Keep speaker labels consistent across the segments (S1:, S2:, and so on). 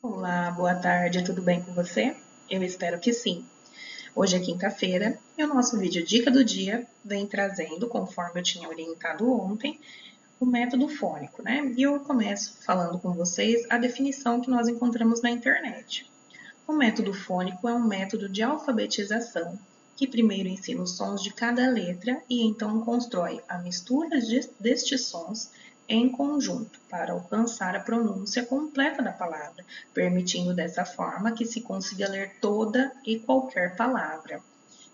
S1: Olá, boa tarde, tudo bem com você? Eu espero que sim. Hoje é quinta-feira e o nosso vídeo Dica do Dia vem trazendo, conforme eu tinha orientado ontem, o método fônico, né? E eu começo falando com vocês a definição que nós encontramos na internet. O método fônico é um método de alfabetização que primeiro ensina os sons de cada letra e então constrói a mistura destes sons em conjunto para alcançar a pronúncia completa da palavra, permitindo dessa forma que se consiga ler toda e qualquer palavra.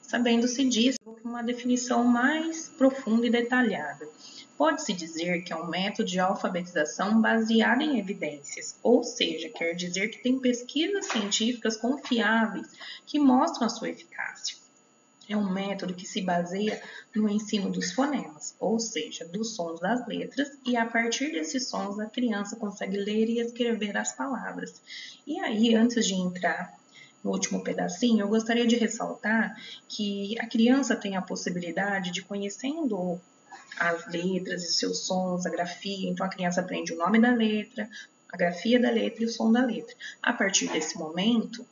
S1: Sabendo-se disso, vou para uma definição mais profunda e detalhada. Pode-se dizer que é um método de alfabetização baseado em evidências, ou seja, quer dizer que tem pesquisas científicas confiáveis que mostram a sua eficácia. É um método que se baseia no ensino dos fonemas, ou seja, dos sons das letras, e a partir desses sons a criança consegue ler e escrever as palavras. E aí, antes de entrar no último pedacinho, eu gostaria de ressaltar que a criança tem a possibilidade de, conhecendo as letras e seus sons, a grafia, então a criança aprende o nome da letra, a grafia da letra e o som da letra. A partir desse momento,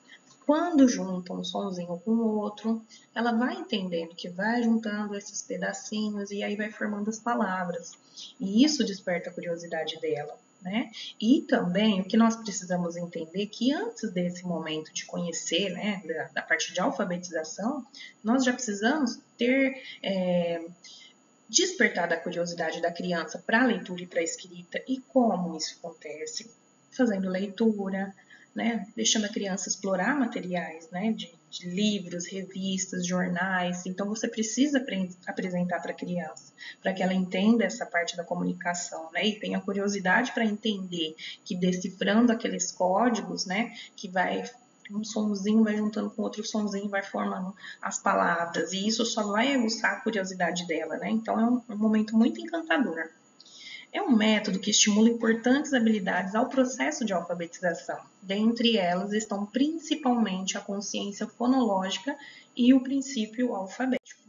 S1: quando junta um sonzinho com o outro, ela vai entendendo que vai juntando esses pedacinhos e aí vai formando as palavras. E isso desperta a curiosidade dela, né? E também o que nós precisamos entender que antes desse momento de conhecer, né, da parte de alfabetização, nós já precisamos ter despertado a curiosidade da criança para a leitura e para a escrita. E como isso acontece? Fazendo leitura, né? Deixando a criança explorar materiais, né? De livros, revistas, jornais. Então, você precisa apresentar para a criança, para que ela entenda essa parte da comunicação, né? E tenha curiosidade para entender que decifrando aqueles códigos, né? Que vai um sonzinho vai juntando com outro sonzinho, vai formando as palavras, e isso só vai aguçar a curiosidade dela, né? Então é um momento muito encantador. É um método que estimula importantes habilidades ao processo de alfabetização. Dentre elas estão principalmente a consciência fonológica e o princípio alfabético.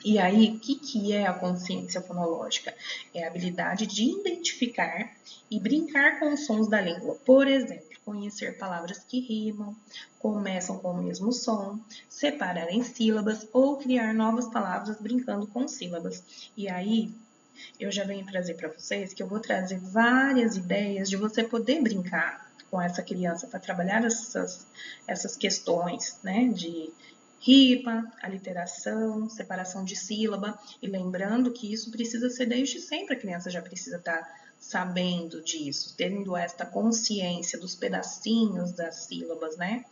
S1: E aí, o que é a consciência fonológica? É a habilidade de identificar e brincar com os sons da língua. Por exemplo, conhecer palavras que rimam, começam com o mesmo som, separar em sílabas ou criar novas palavras brincando com sílabas. E aí, eu já venho trazer para vocês que eu vou trazer várias ideias de você poder brincar com essa criança para trabalhar essas questões, né, de rima, aliteração, separação de sílaba, e lembrando que isso precisa ser desde sempre, a criança já precisa estar sabendo disso, tendo esta consciência dos pedacinhos das sílabas, né,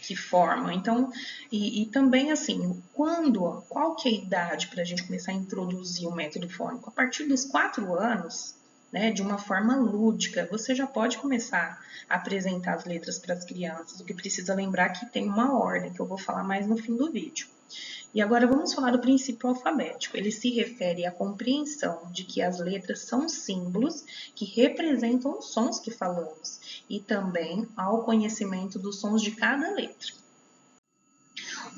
S1: que formam. Então, e também assim, qual que é a idade para a gente começar a introduzir o método fônico? A partir dos 4 anos, né, de uma forma lúdica, você já pode começar a apresentar as letras para as crianças. O que precisa lembrar que tem uma ordem, que eu vou falar mais no fim do vídeo. E agora vamos falar do princípio alfabético. Ele se refere à compreensão de que as letras são símbolos que representam os sons que falamos e também ao conhecimento dos sons de cada letra.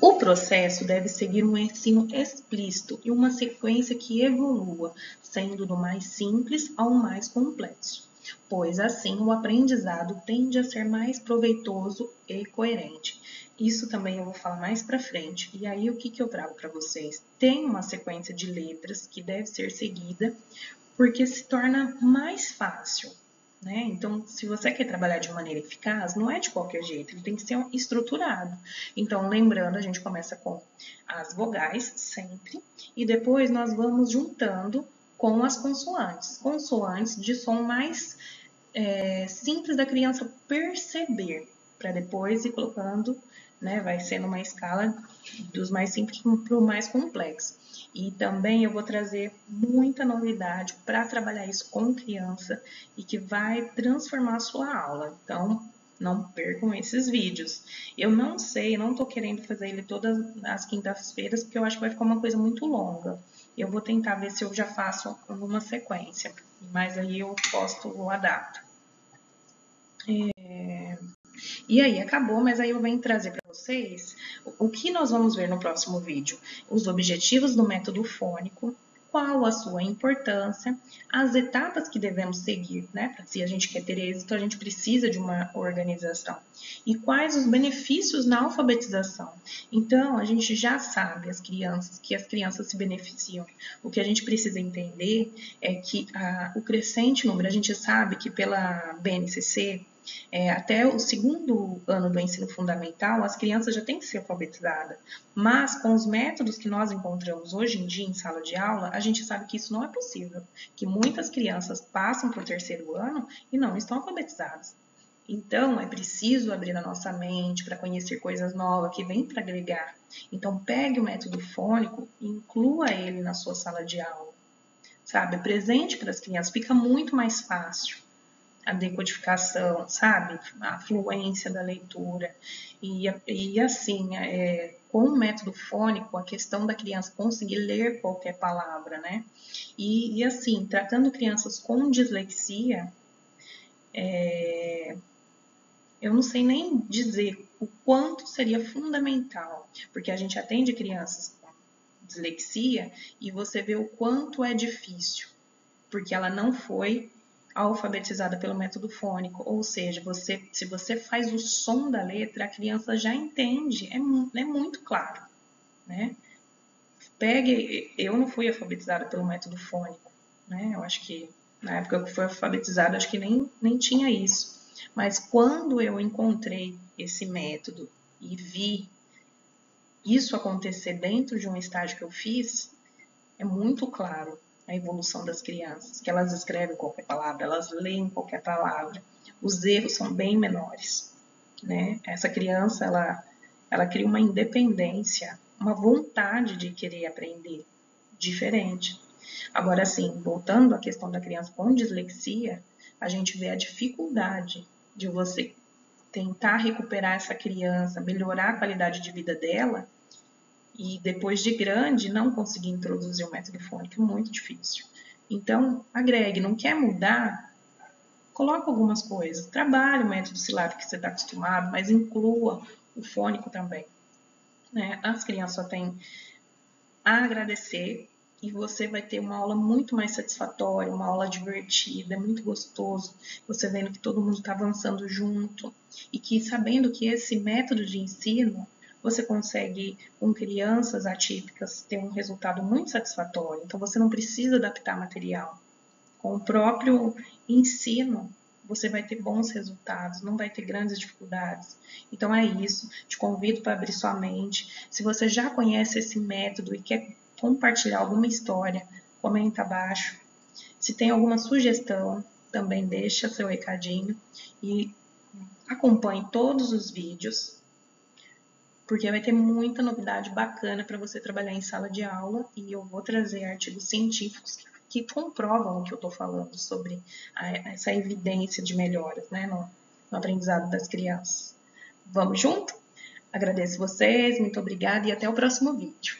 S1: O processo deve seguir um ensino explícito e uma sequência que evolua, sendo do mais simples ao mais complexo, pois assim o aprendizado tende a ser mais proveitoso e coerente. Isso também eu vou falar mais para frente. E aí o que eu trago para vocês? Tem uma sequência de letras que deve ser seguida porque se torna mais fácil. Né? Então, se você quer trabalhar de maneira eficaz, não é de qualquer jeito, ele tem que ser estruturado. Então, lembrando, a gente começa com as vogais, sempre, e depois nós vamos juntando com as consoantes. Consoantes de som mais simples da criança perceber, para depois ir colocando, né? Vai sendo uma escala dos mais simples para o mais complexo. E também eu vou trazer muita novidade para trabalhar isso com criança e que vai transformar a sua aula. Então, não percam esses vídeos. Eu não sei, não estou querendo fazer ele todas as quintas-feiras, porque eu acho que vai ficar uma coisa muito longa. Eu vou tentar ver se eu já faço alguma sequência, mas aí eu posto o adapto. E aí, acabou, mas aí eu venho trazer para vocês o que nós vamos ver no próximo vídeo. Os objetivos do método fônico, qual a sua importância, as etapas que devemos seguir, né? Se a gente quer ter êxito, a gente precisa de uma organização. E quais os benefícios na alfabetização? Então, a gente já sabe que as crianças se beneficiam. O que a gente precisa entender é que o crescente número, a gente sabe que pela BNCC, até o segundo ano do ensino fundamental, as crianças já têm que ser alfabetizadas. Mas com os métodos que nós encontramos hoje em dia em sala de aula, a gente sabe que isso não é possível, que muitas crianças passam para o terceiro ano e não estão alfabetizadas. Então, é preciso abrir a nossa mente para conhecer coisas novas que vêm para agregar. Então, pegue o método fônico e inclua ele na sua sala de aula. Sabe? Presente para as crianças, fica muito mais fácil a decodificação, sabe? A fluência da leitura. E assim, com o método fônico, a questão da criança conseguir ler qualquer palavra, né? E assim, tratando crianças com dislexia, eu não sei nem dizer o quanto seria fundamental, porque a gente atende crianças com dislexia e você vê o quanto é difícil, porque ela não foi alfabetizada pelo método fônico, ou seja, se você faz o som da letra, a criança já entende, é muito claro, né? Eu não fui alfabetizada pelo método fônico, né? Eu acho que na época que eu fui alfabetizada, acho que nem tinha isso. Mas quando eu encontrei esse método e vi isso acontecer dentro de um estágio que eu fiz, é muito claro a evolução das crianças, que elas escrevem qualquer palavra, elas leem qualquer palavra, os erros são bem menores, né? Essa criança, ela cria uma independência, uma vontade de querer aprender diferente. Agora, assim, voltando à questão da criança com dislexia, a gente vê a dificuldade de você tentar recuperar essa criança, melhorar a qualidade de vida dela, e depois de grande não conseguir introduzir o método fônico, é muito difícil. Então, agregue, não quer mudar? Coloca algumas coisas, trabalhe o método silábico que você está acostumado, mas inclua o fônico também. Né? As crianças só têm a agradecer e você vai ter uma aula muito mais satisfatória, uma aula divertida, é muito gostoso, você vendo que todo mundo está avançando junto e que sabendo que esse método de ensino você consegue, com crianças atípicas, ter um resultado muito satisfatório. Então, você não precisa adaptar material. Com o próprio ensino, você vai ter bons resultados, não vai ter grandes dificuldades. Então, é isso. Te convido para abrir sua mente. Se você já conhece esse método e quer compartilhar alguma história, comenta abaixo. Se tem alguma sugestão, também deixa seu recadinho e acompanhe todos os vídeos, porque vai ter muita novidade bacana para você trabalhar em sala de aula e eu vou trazer artigos científicos que comprovam o que eu estou falando sobre essa evidência de melhoras, né, no aprendizado das crianças. Vamos junto? Agradeço vocês, muito obrigada e até o próximo vídeo.